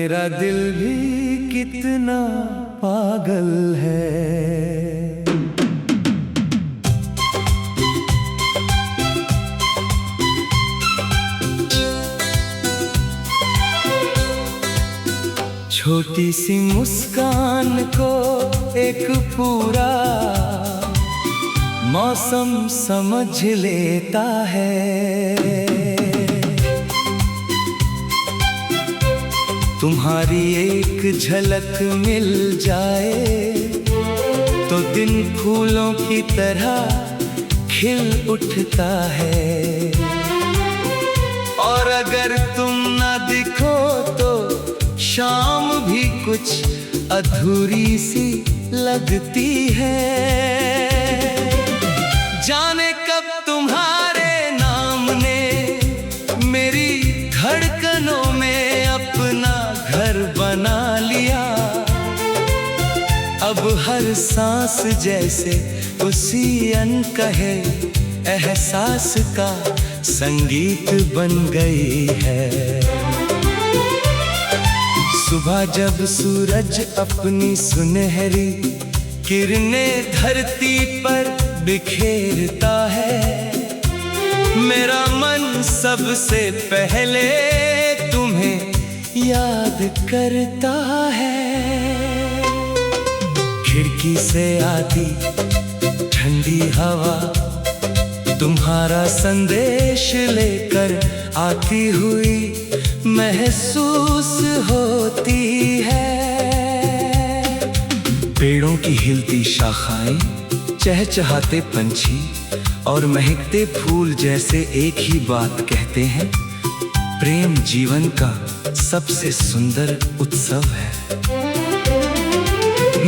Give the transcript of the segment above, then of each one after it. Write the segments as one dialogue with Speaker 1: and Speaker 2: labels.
Speaker 1: मेरा दिल भी कितना पागल है। छोटी सी मुस्कान को एक पूरा मौसम समझ लेता है। तुम्हारी एक झलक मिल जाए तो दिन फूलों की तरह खिल उठता है। और अगर तुम ना दिखो तो शाम भी कुछ अधूरी सी लगती है। जाने कब तुम्हारे नाम ने मेरी धड़कनों में अपना घर बना लिया। अब हर सांस जैसे उसी अनकहे एहसास का संगीत बन गई है। सुबह जब सूरज अपनी सुनहरी किरणें धरती पर बिखेरता है, मेरा मन सबसे पहले तुम्हें याद करता है। खिड़की से आती ठंडी हवा तुम्हारा संदेश लेकर आती हुई महसूस होती है। पेड़ों की हिलती शाखाएं, चहचहाते पंछी और महकते फूल जैसे एक ही बात कहते हैं, प्रेम जीवन का सबसे सुंदर उत्सव है।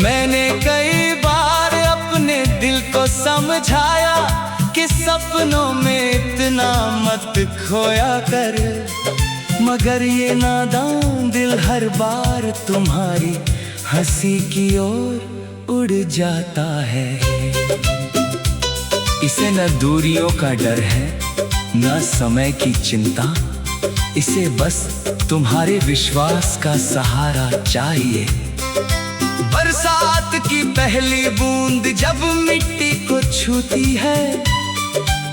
Speaker 1: मैंने कई बार अपने दिल को समझाया कि सपनों में इतना मत खोया कर, मगर ये नादान दिल हर बार तुम्हारी हंसी की ओर उड़ जाता है। इसे न दूरियों का डर है न समय की चिंता, इसे बस तुम्हारे विश्वास का सहारा चाहिए। बरसात की पहली बूंद जब मिट्टी को छूती है,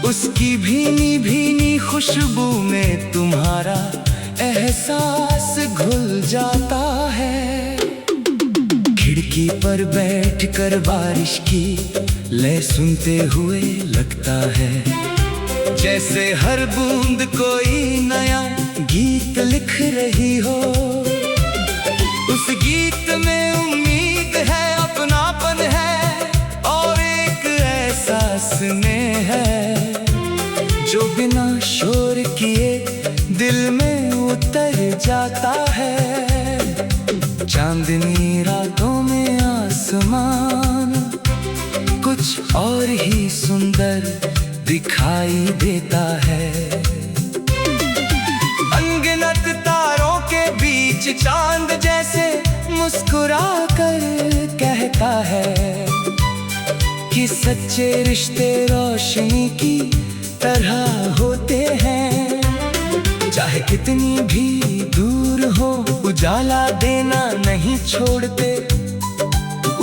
Speaker 1: उसकी भीनी भीनी खुशबू में तुम्हारा एहसास घुल जाता है। खिड़की पर बैठकर बारिश की लय सुनते हुए लगता है जैसे हर बूंद कोई नया गीत लिख रही हो। उस गीत में उम्मीद है, अपनापन है और एक ऐसा स्नेह है जो बिना शोर किए दिल में उतर जाता है। चांदनी रातों में आसमान कुछ और ही सुंदर दिखाई देता है। अनगिनत तारों के बीच चांद जैसे मुस्कुरा कर कहता है कि सच्चे रिश्ते रोशनी की तरह होते हैं। चाहे कितनी भी दूर हो, उजाला देना नहीं छोड़ते।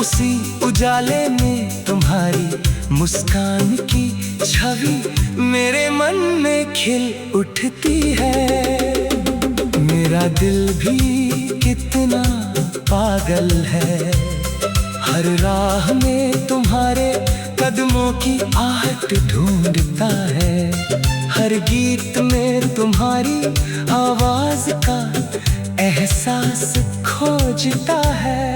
Speaker 1: उसी उजाले में तुम्हारी मुस्कान की छवि मेरे मन में खिल उठती है। मेरा दिल भी कितना पागल है, हर राह में तुम्हारे कदमों की आहट ढूंढता है। हर गीत में तुम्हारी आवाज का एहसास खोजता है।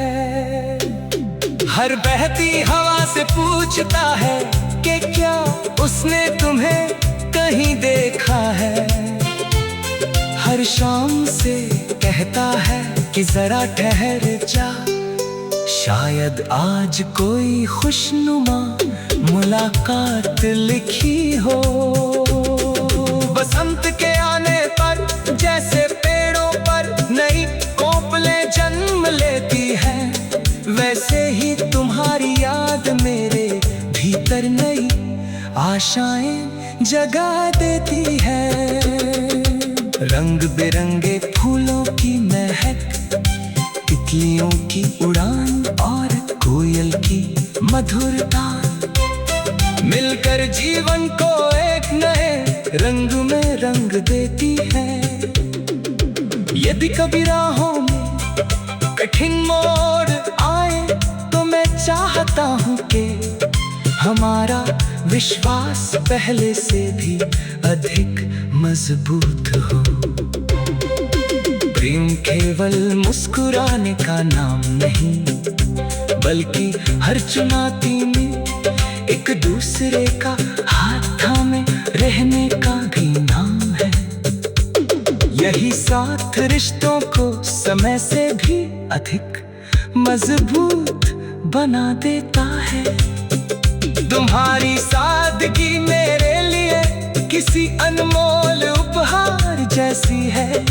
Speaker 1: हर बहती हवा से पूछता है कि क्या उसने तुम्हें कहीं देखा है। हर शाम से कहता है कि जरा ठहर जा, शायद आज कोई खुशनुमा मुलाकात लिखी हो। बसंत के आने पर जैसे पेड़ों पर नई कोपलें जन्म लेती हैं, वैसे ही तुम्हारी याद मेरे भीतर नई आशाएं जगा देती है। रंग बिरंगे फूलों की महक तितलियों की उड़ान और कोयल की मधुर तान मिलकर जीवन को एक नए रंग में रंग देती है। यदि कभी राहों में कठिन मोड़ आए तो मैं चाहता हूँ कि हमारा विश्वास पहले से भी अधिक मजबूत हो। प्रेम केवल मुस्कुराने का नाम नहीं, बल्कि हर चुनौती में एक दूसरे का हाथ थामे रहने का भी नाम है। यही साथ रिश्तों को समय से भी अधिक मजबूत बना देता है। तुम्हारी सादगी मेरे लिए किसी अनमोल उपहार जैसी है।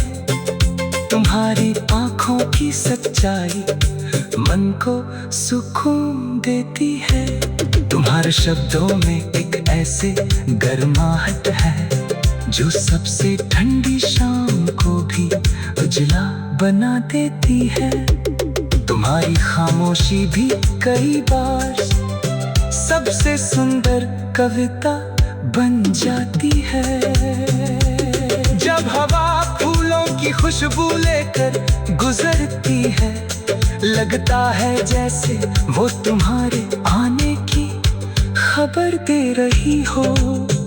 Speaker 1: तुम्हारी आंखों की सच्चाई मन को सुकून देती है। तुम्हारे शब्दों में एक ऐसे गर्माहट है जो सबसे ठंडी शाम को भी उजला बना देती है। तुम्हारी खामोशी भी कई बार सबसे सुंदर कविता बन जाती है। जब हवा फूलों की खुशबू लेकर गुजरती है, लगता है जैसे वो तुम्हारे आने की खबर दे रही हो।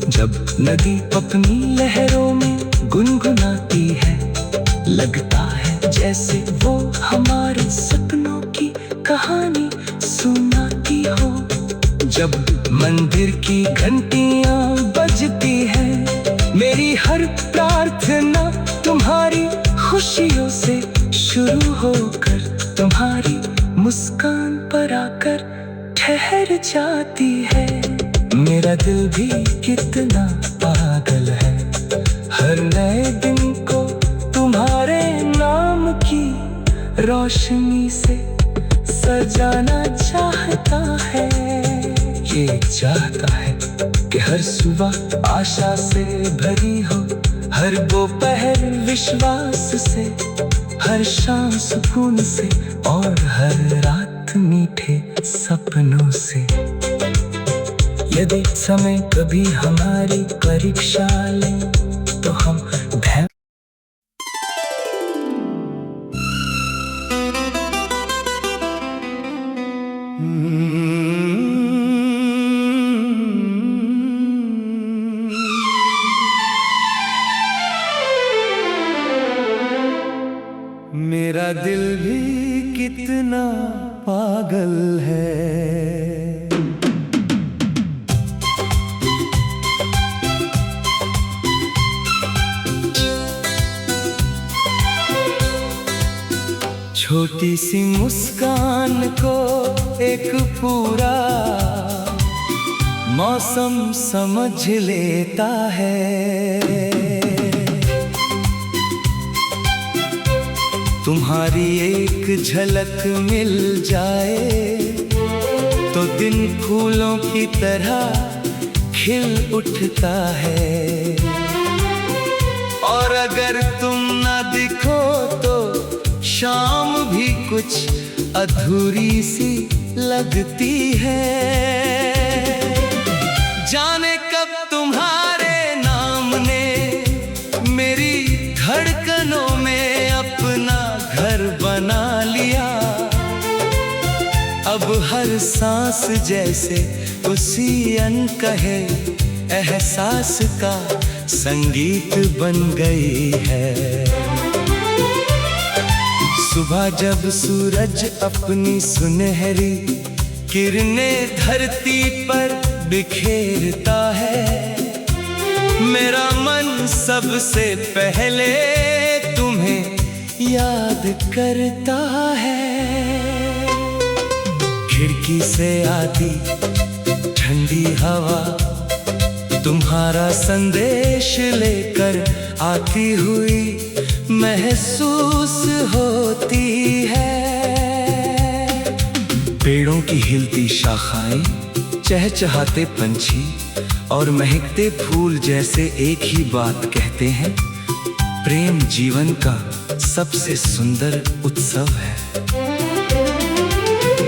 Speaker 1: जब नदी अपनी लहरों में गुनगुनाती है, लगता है जैसे वो हमारे सपनों की कहानी सुनाती हो। जब मंदिर की घंटियां बजती हैं, मेरी हर प्रार्थना तुम्हारी खुशियों से शुरू होकर तुम्हारी मुस्कान पर आकर ठहर जाती है। मेरा दिल भी कितना पागल है, हर नए दिन को तुम्हारे नाम की रोशनी से सजाना चाहता है। ये चाहता है कि हर सुबह आशा से भरी हो, हर दोपहर विश्वास से, हर शाम सुकून से और हर रात मीठे सपनों से। यदि समय कभी हमारी परीक्षा ले तो हम मेरा दिल भी कितना पागल है। छोटी सी मुस्कान को एक पूरा मौसम समझ लेता है। तुम्हारी एक झलक मिल जाए तो दिन फूलों की तरह खिल उठता है। और अगर तुम ना दिखो तो शाम भी कुछ अधूरी सी लगती है। जाने कब तुम्हारे नाम ने मेरी धड़कनों में अपना घर बना लिया। अब हर सांस जैसे उसी अनकहे एहसास का संगीत बन गई है। सुबह जब सूरज अपनी सुनहरी किरणें धरती पर बिखेरता है, मेरा मन सबसे पहले तुम्हें याद करता है। खिड़की से आती ठंडी हवा तुम्हारा संदेश लेकर आती हुई महसूस होती है। पेड़ों की हिलती शाखाएं, चहचहाते पंछी और महकते फूल जैसे एक ही बात कहते हैं, प्रेम जीवन का सबसे सुंदर उत्सव है।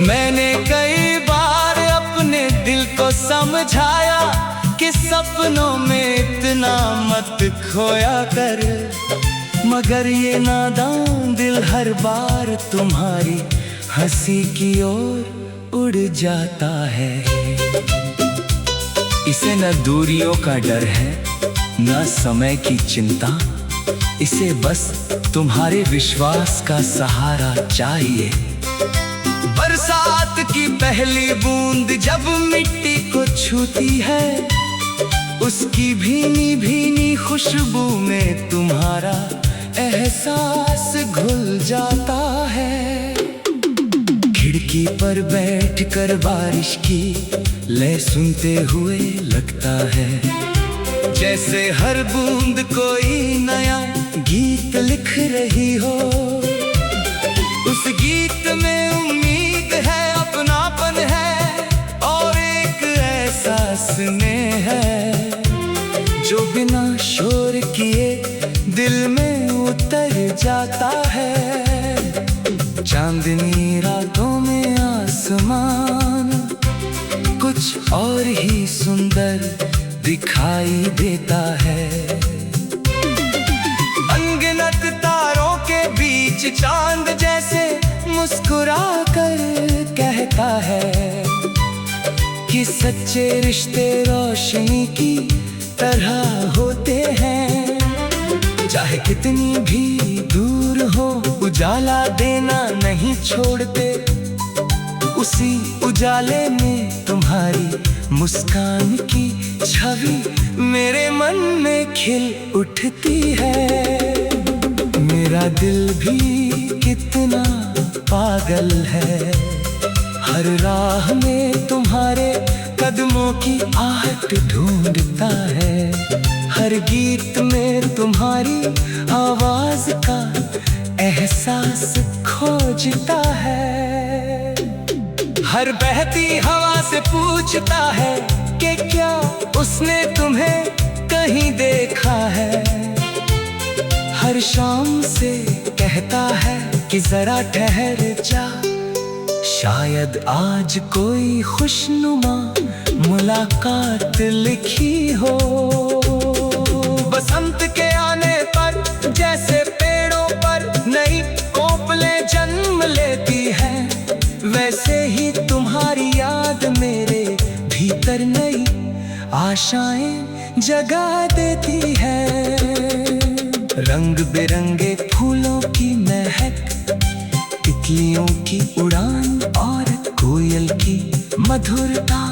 Speaker 1: मैंने कई बार अपने दिल को समझाया कि सपनों में इतना मत खोया कर, मगर ये नादान दिल हर बार तुम्हारी हंसी की ओर उड़ जाता है। इसे न दूरियों का डर है न समय की चिंता, इसे बस तुम्हारे विश्वास का सहारा चाहिए। बरसात की पहली बूंद जब मिट्टी को छूती है, उसकी भीनी भीनी खुशबू में तुम्हारा एहसास घुल जाता है। खिड़की पर बैठकर बारिश की लय सुनते हुए लगता है जैसे हर बूंद कोई नया गीत लिख रही हो। उस गीत में उम्मीद है, अपनापन है और एक ऐसा स्नेह है जो बिना शोर किए दिल में उतर जाता है। चांदनी रातों में आसमान कुछ और ही सुंदर दिखाई देता है। अनगिनत तारों के बीच चांद जैसे मुस्कुरा कर कहता है कि सच्चे रिश्ते रोशनी की तरह होते हैं। चाहे कितनी भी दूर हो, उजाला देना नहीं छोड़ते। उसी उजाले में तुम्हारी मुस्कान की छवि मेरे मन में खिल उठती है। मेरा दिल भी कितना पागल है, हर राह में तुम्हारे कदमों की आहट ढूंढता है। हर गीत में तुम्हारी आवाज का एहसास खोजता है। हर बहती हवा से पूछता है कि क्या उसने तुम्हें कहीं देखा है। हर शाम से कहता है कि जरा ठहर जा, शायद आज कोई खुशनुमा मुलाकात लिखी हो। बसंत के आने पर जैसे पेड़ों पर नई कोपलें जन्म लेती हैं, वैसे ही तुम्हारी याद मेरे भीतर नई आशाएं जगा देती है। रंग बिरंगे फूलों की महक, तितलियों की उड़ान और कोयल की मधुरता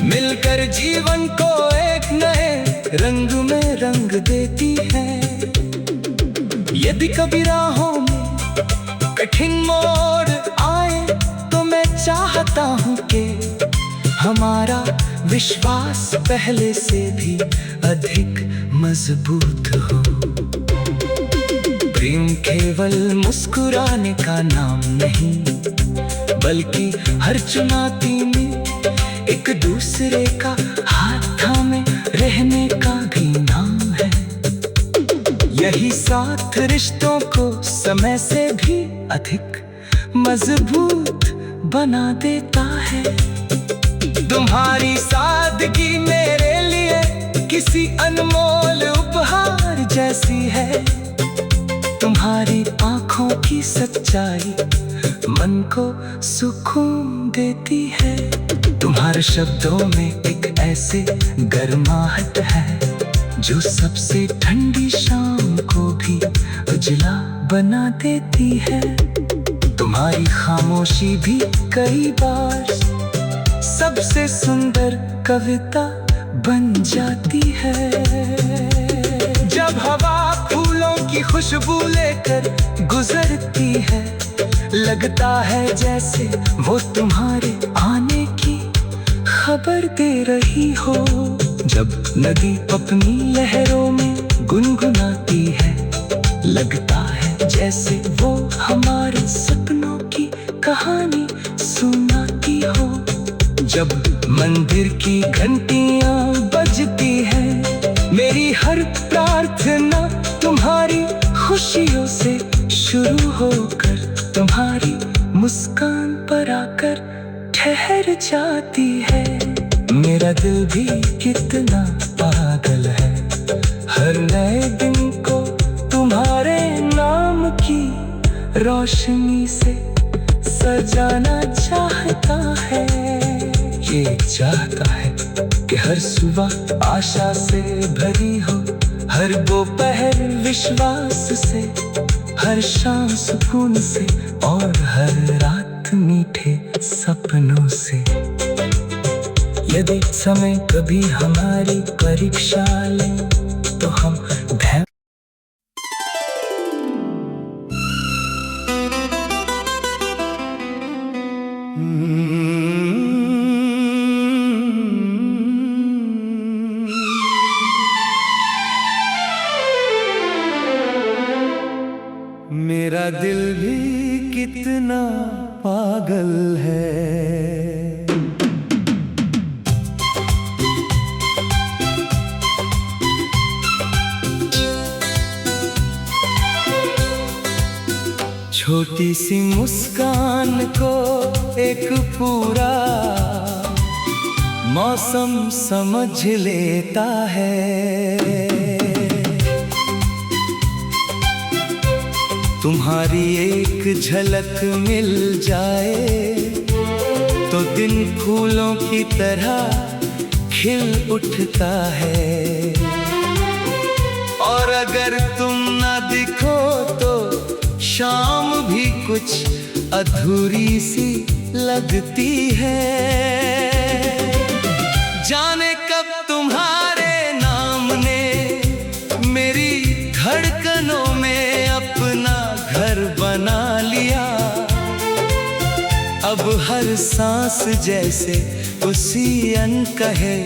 Speaker 1: मिलकर जीवन को एक नए रंग में रंग देती है। यदि कभी राहों में कठिन मोड़ आए तो मैं चाहता हूँ कि हमारा विश्वास पहले से भी अधिक मजबूत हो। प्रेम केवल मुस्कुराने का नाम नहीं, बल्कि हर चुनौती में एक दूसरे का हाथ थामे रहने का भी नाम है। यही साथ रिश्तों को समय से भी अधिक मजबूत बना देता है। तुम्हारी सादगी मेरे लिए किसी अनमोल उपहार जैसी है। तुम्हारी आंखों की सच्चाई मन को सुकून देती है। तुम्हारे शब्दों में एक ऐसे गर्माहट है जो सबसे ठंडी शाम को भी उजला बना देती है। तुम्हारी खामोशी भी कई बार सबसे सुंदर कविता बन जाती है। जब हवा फूलों की खुशबू लेकर गुजरती है, लगता है जैसे वो तुम्हारे आने की खबर दे रही हो। जब नदी अपनी लहरों में गुनगुनाती है, लगता है जैसे वो हमारे सपनों की कहानी सुनाती हो। जब मंदिर की घंटियां बजती हैं, मेरी हर प्रार्थना तुम्हारी खुशियों से शुरू होकर तुम्हारी मुस्कान पर जाती है। मेरा दिल भी कितना पागल है, हर नए दिन को तुम्हारे नाम की रोशनी से सजाना चाहता है। ये चाहता है कि हर सुबह आशा से भरी हो, हर दोपहर विश्वास से, हर शाम सुकून से और हर रात मीठे सपनों से। यदि समय कभी हमारी परीक्षा ले तो हम भय मेरा दिल भी कितना पागल है। छोटी सी मुस्कान को एक पूरा मौसम समझ लेता है। तुम्हारी एक झलक मिल जाए तो दिन फूलों की तरह खिल उठता है। और अगर तुम ना दिखो तो शाम भी कुछ अधूरी सी लगती है। जाने कब तुम्हारे नाम ने मेरी धड़कनों में अपना घर बना लिया। अब हर सांस जैसे उसी अनकहे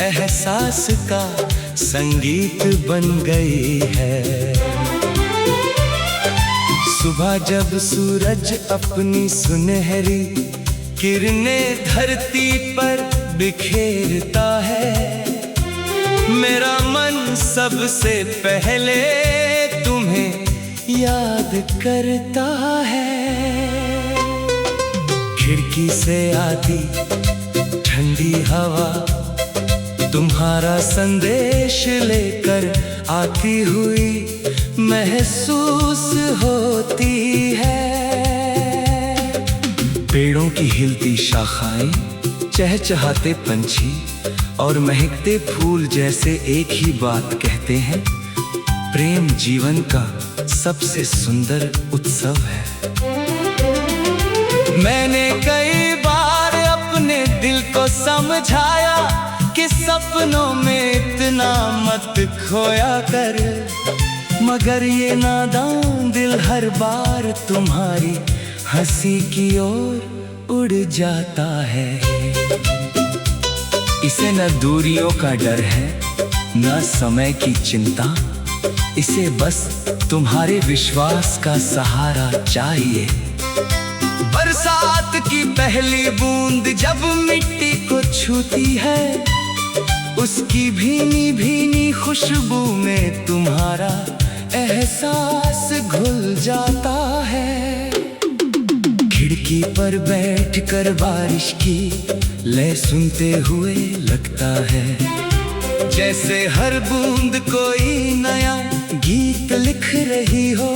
Speaker 1: एहसास का संगीत बन गई है। सुबह जब सूरज अपनी सुनहरी किरणें धरती पर बिखेरता है, मेरा मन सबसे पहले तुम्हें याद करता है। खिड़की से आती ठंडी हवा तुम्हारा संदेश लेकर आती हुई महसूस होती है। पेड़ों की हिलती शाखाएं, चहचहाते पंछी और महकते फूल जैसे एक ही बात कहते हैं, प्रेम जीवन का सबसे सुंदर उत्सव है। मैंने कई बार अपने दिल को समझाया कि सपनों में इतना मत खोया कर, मगर ये नादान दिल हर बार तुम्हारी हंसी की ओर उड़ जाता है। इसे न दूरियों का डर है, न समय की चिंता, इसे बस तुम्हारे विश्वास का सहारा चाहिए। बरसात की पहली बूंद जब मिट्टी को छूती है, उसकी भीनी भीनी खुशबू में तुम्हारा एहसास घुल जाता है। खिड़की पर बैठकर बारिश की लय सुनते हुए लगता है जैसे हर बूंद कोई नया गीत लिख रही हो।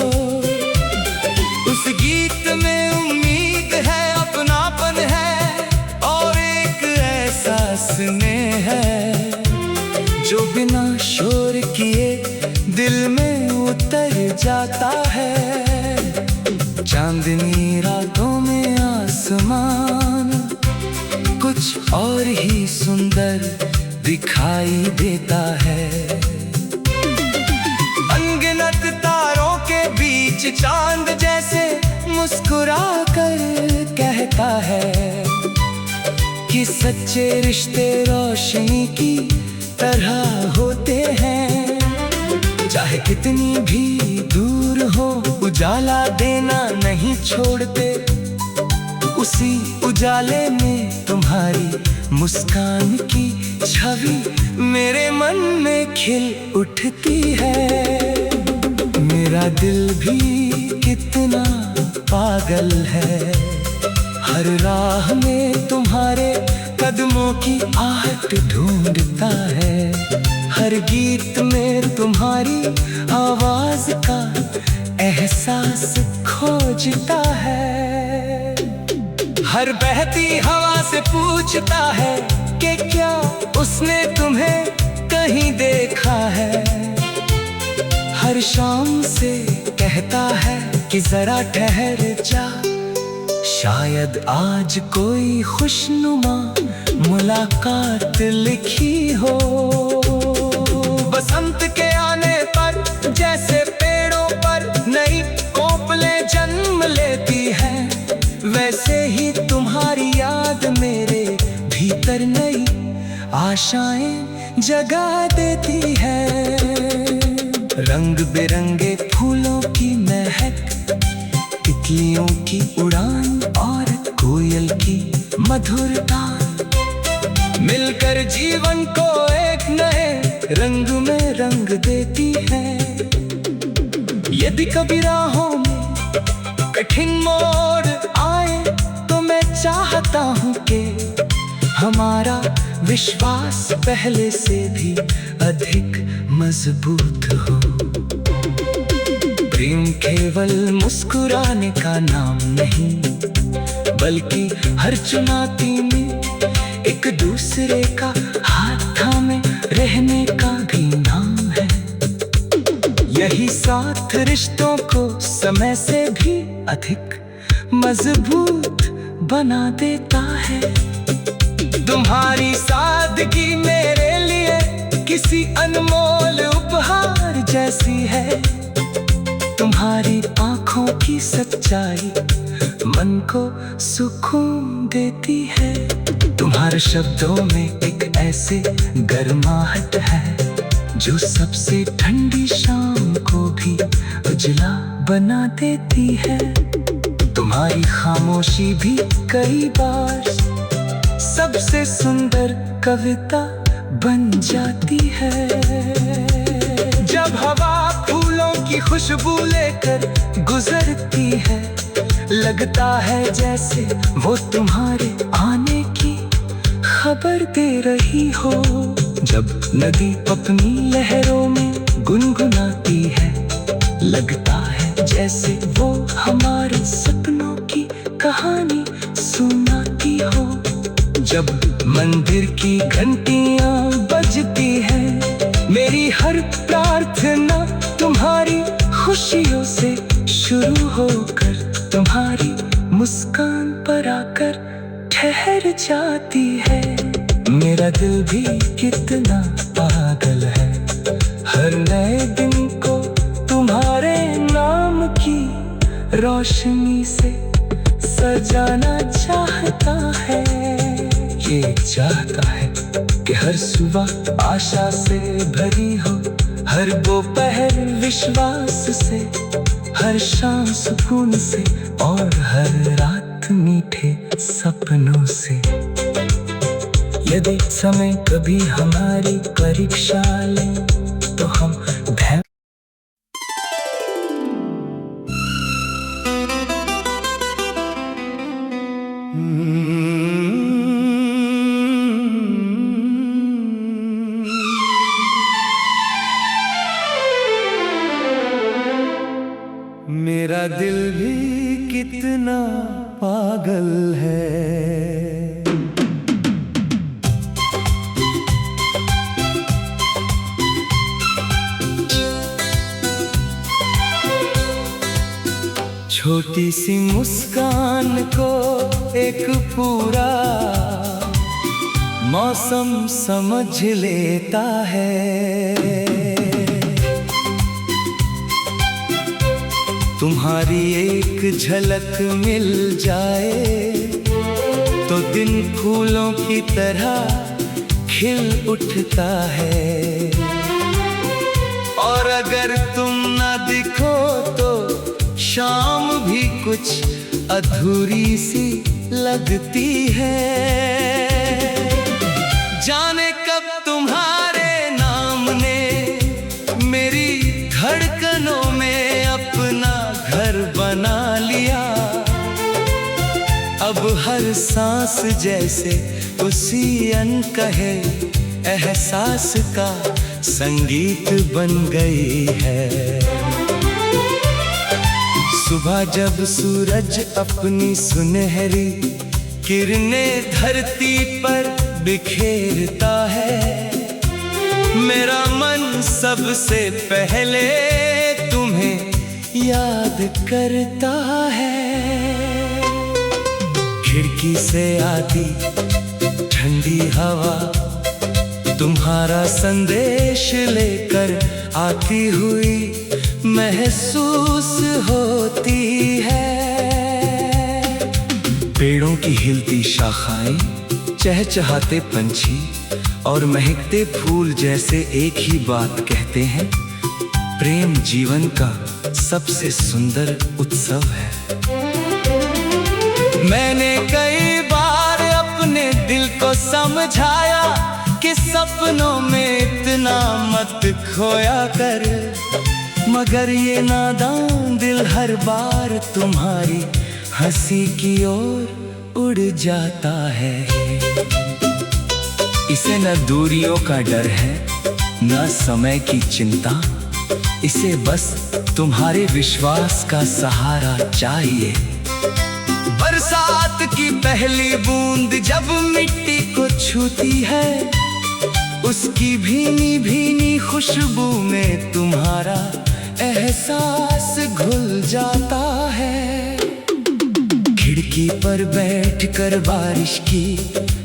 Speaker 1: उस गीत में उम्मीद है, अपनापन है और एक ऐसा स्नेह है जो बिना शोर किए दिल में उतर जाता है। चांदनी रातों में आसमान कुछ और ही सुंदर दिखाई देता है। अनगिनत तारों के बीच चांद जैसे मुस्कुरा कर कहता है कि सच्चे रिश्ते रोशनी की तरह होते हैं। चाहे कितनी भी दूर हो, उजाला देना नहीं छोड़ते। उसी उजाले में तुम्हारी मुस्कान की छवि मेरे मन में खिल उठती है। मेरा दिल भी कितना पागल है, हर राह में तुम्हारे कदमों की आहट ढूंढता है, हर गीत में तुम्हारी आवाज का एहसास खोजता है। हर बहती हवा से पूछता है कि क्या उसने तुम्हें कहीं देखा है। हर शाम से कहता है कि जरा ठहर जा, शायद आज कोई खुशनुमा मुलाकात लिखी हो। बसंत के आने पर जैसे पेड़ों पर नई कोपलें जन्म लेती हैं, वैसे ही तुम्हारी याद मेरे भीतर नई आशाएं जगा देती है। रंग बिरंगे फूलों की महक, तितलियों की उड़ान और कोयल की मधुरता मिलकर जीवन को एक नए रंग में रंग देती है। यदि कभी राहों में कठिन मोड़ आए तो मैं चाहता हूँ कि हमारा विश्वास पहले से भी अधिक मजबूत हो। प्रेम केवल मुस्कुराने का नाम नहीं, बल्कि हर चुनौती में एक दूसरे का हाथ थामे रहने का भी नाम है। यही साथ रिश्तों को समय से भी अधिक मजबूत बना देता है। तुम्हारी सादगी मेरे लिए किसी अनमोल उपहार जैसी है। तुम्हारी आँखों की सच्चाई मन को सुकून देती है। तुम्हारे शब्दों में एक ऐसे गर्माहट है जो सबसे ठंडी शाम को भी उजला बना देती है। तुम्हारी खामोशी भी कई बार सबसे सुंदर कविता बन जाती है। जब हवा फूलों की खुशबू लेकर गुजरती है, लगता है जैसे वो तुम्हारे आने की खबर दे रही हो। जब नदी अपनी लहरों में गुनगुनाती है, लगता है जैसे वो हमारे सपनों की कहानी सुनाती हो। जब मंदिर की घंटियां बजती है, मेरी हर प्रार्थना तुम्हारी खुशियों से शुरू होकर तुम्हारी मुस्कान पर आकर ठहर जाती है। मेरा दिल भी कितना पागल है, हर नए दिन को तुम्हारे नाम की रोशनी से सजाना चाहता है। ये चाहता है कि हर सुबह आशा से भरी हो, हर दोपहर विश्वास से, हर शाम सुकून से और हर रात मीठे सपनों से। यदि समय कभी हमारी परीक्षा ले तो हम धैर्य मेरा दिल भी कितना पागल है। छोटी सी मुस्कान को एक पूरा मौसम समझ लेता है। तुम्हारी एक झलक मिल जाए तो दिन फूलों की तरह खिल उठता है। और अगर तुम ना दिखो तो शाम भी कुछ अधूरी सी लगती है। जाने कब तुम्हारे नाम ने मेरी धड़कनों में अपना घर बना लिया। अब हर सांस जैसे उसी अनकहे एहसास का संगीत बन गई है। सुबह जब सूरज अपनी सुनहरी किरणें धरती पर बिखेरता है, मेरा मन सबसे पहले तुम्हें याद करता है। खिड़की से आती ठंडी हवा तुम्हारा संदेश लेकर आती हुई महसूस होती है। पेड़ों की हिलती शाखाएं, चहचहाते पंछी और महकते फूल जैसे एक ही बात कहते हैं, प्रेम जीवन का सबसे सुंदर उत्सव है। मैंने कई बार अपने दिल को समझाया कि सपनों में इतना मत खोया कर, मगर ये नादान दिल हर बार तुम्हारी हंसी की ओर उड़ जाता है। इसे न दूरियों का डर है, न समय की चिंता, इसे बस तुम्हारे विश्वास का सहारा चाहिए। बरसात की पहली बूंद जब मिट्टी को छूती है, उसकी भीनी भीनी खुशबू में तुम्हारा एहसास घुल जाता है। खिड़की पर बैठकर बारिश की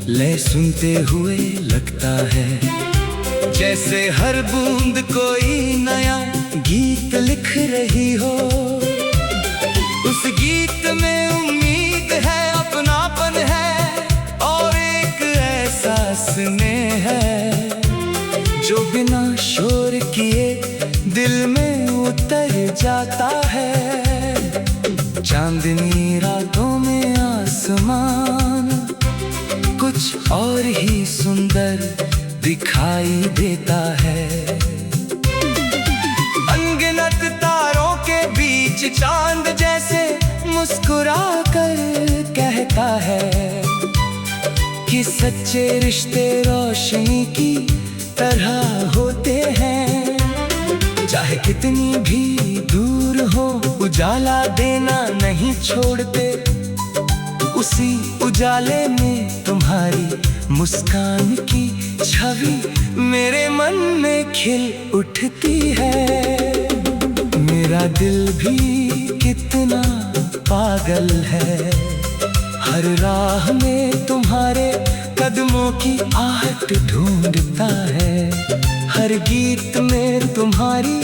Speaker 1: लय सुनते हुए लगता है जैसे हर बूंद कोई नया गीत लिख रही हो। उस गीत में उम्मीद है, अपनापन है और एक ऐसा स्नेह है जो बिना शोर किए दिल में उतर जाता है। चांदनी रातों में आसमान कुछ और ही सुंदर दिखाई देता है। अनगिनत तारों के बीच चांद जैसे मुस्कुरा कर कहता है कि सच्चे रिश्ते रोशनी की तरह होते हैं। चाहे कितनी भी दूर हो, उजाला देना नहीं छोड़ते। उसी उजाले में तुम्हारी मुस्कान की छवि मेरे मन में खिल उठती है। मेरा दिल भी कितना पागल है, हर राह में तुम्हारे कदमों की आहट ढूंढता है। हर गीत में तुम्हारी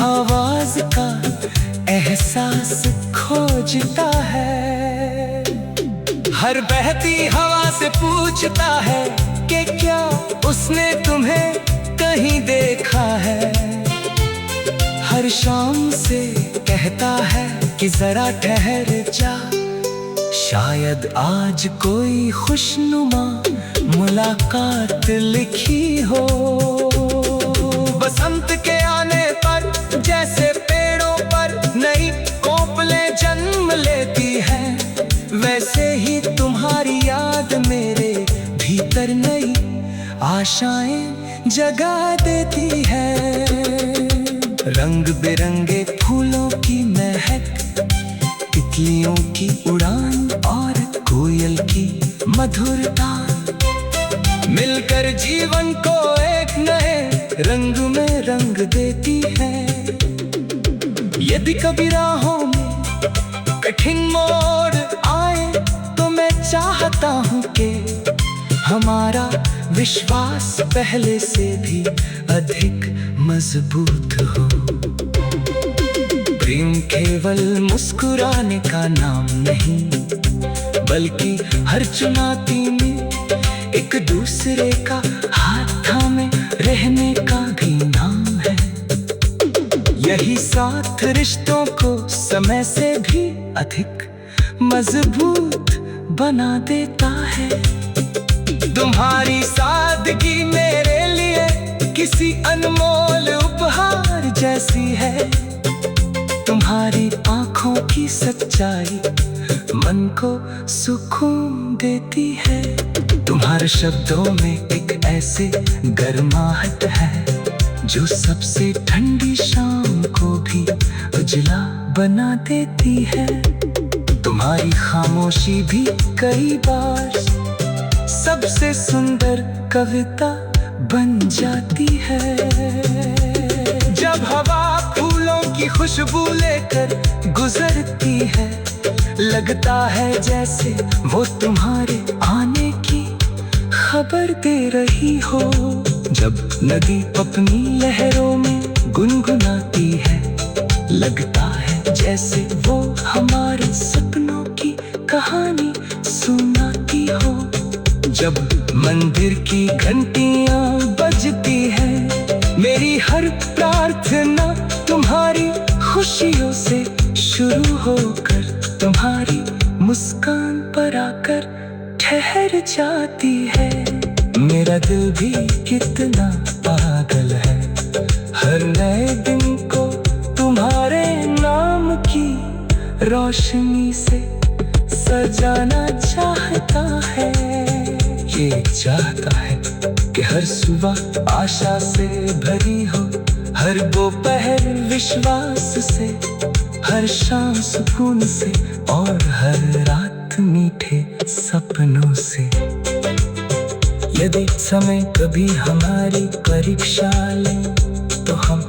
Speaker 1: आवाज का एहसास खोजता है। हर बहती हवा से पूछता है कि क्या उसने तुम्हें कहीं देखा है। हर शाम से कहता है कि जरा ठहर जा, शायद आज कोई खुशनुमा मुलाकात लिखी हो। बसंत के आने पर जैसे पेड़ों पर नई कोपलें जन्म लेती हैं, वैसे ही तुम्हारी याद मेरे भीतर नई आशाएं जगा देती है। रंग बिरंगे फूलों की महक, तितलियों की उड़ान और कोयल की मधुरता मिलकर जीवन को एक नए रंग में रंग देती है। यदि कभी राहों में कठिन मोड़ आए तो मैं चाहता हूँ कि हमारा विश्वास पहले से भी अधिक मजबूत हो। प्रेम केवल मुस्कुराने का नाम नहीं, बल्कि हर चुनौती में एक दूसरे का हाथ थामे रहने का भी नाम है। यही साथ रिश्तों को समय से भी अधिक मजबूत बना देता है। तुम्हारी सादगी मेरे लिए किसी अनमोल उपहार जैसी है। तुम्हारी आंखों की सच्चाई मन को सुकून देती है। तुम्हारे शब्दों में एक ऐसे गर्माहट है जो सबसे ठंडी शाम को भी उजला बना देती है। तुम्हारी खामोशी भी कई बार सबसे सुंदर कविता बन जाती है। जब हवा फूलों की खुशबू लेकर गुजरती है, लगता है जैसे वो तुम्हारे आने की खबर दे रही हो। जब नदी अपनी लहरों में गुनगुनाती है, लगता है जैसे वो हमारे सपनों की कहानी सुनाती हो। जब मंदिर की घंटियां बजती है, मेरी हर प्रार्थना तुम्हारी खुशियों से शुरू होकर तुम्हारी मुस्कान पर आकर ठहर जाती है। मेरा दिल भी कितना पागल है, हर नए दिन को तुम्हारे नाम की रोशनी से सजाना चाहता है। ये चाहता है कि हर सुबह आशा से भरी हो, हर दोपहर विश्वास से, हर शाम सुकून से और हर रात मीठे सपनों से। यदि समय कभी हमारी परीक्षा ले तो हम